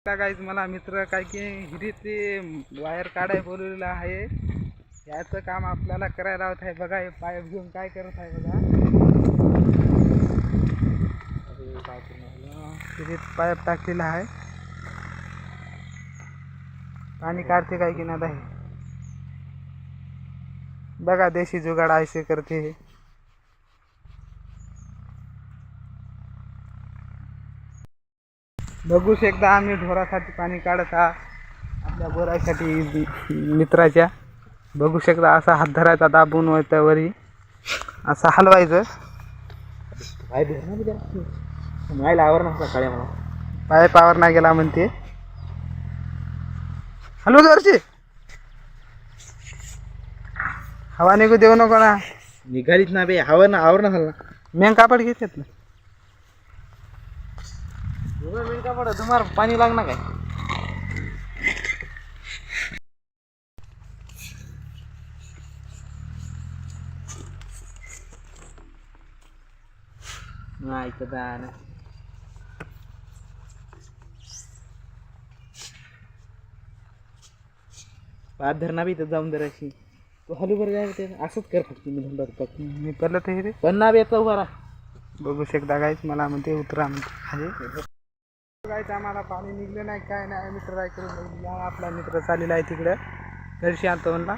Guys मला मित्र काय की हिरीचे वायर काढाय बोलवलेलं आहे. याचं काम आपल्याला करायला होत आहे. बघा हे पाईप घेऊन काय करत आहे बघा. हिरीत पाईप टाकलेला आहे. पाणी काढते काय की नाही आहे बघा. देशी जुगाड ऐसे करते हे. बघू शकता आम्ही ढोरासाठी पाणी काढत आहात आपल्या बोरासाठी मित्राच्या. बघू शकता असा हात धरायचा दाबून वरती असं हलवायचं. पाईप आवर नाही गेला म्हणते. हलवू वरची हवा निघू देऊ नको ना. निघालीच ना बे. हवा ना आवर ना झाला. मेन कापड घेतात ना. तुम्हाला पाणी लागणार काय. नाही तर पाच धरणा बी तर जाऊन दर अशी तू हलू बरं जाय ते असंच कर फक्त. मी धंदा फक्त मी पहिलं ते रे पण ना बी येतो उभा बघू शकता गाईच. मला म्हणते उतरा म्हणते. गाईच आम्हाला पाणी निघलं नाही काय नाही. मित्र काय करून आपला मित्र चाललेला आहे तिकडं. घरशी आणतो म्हणला.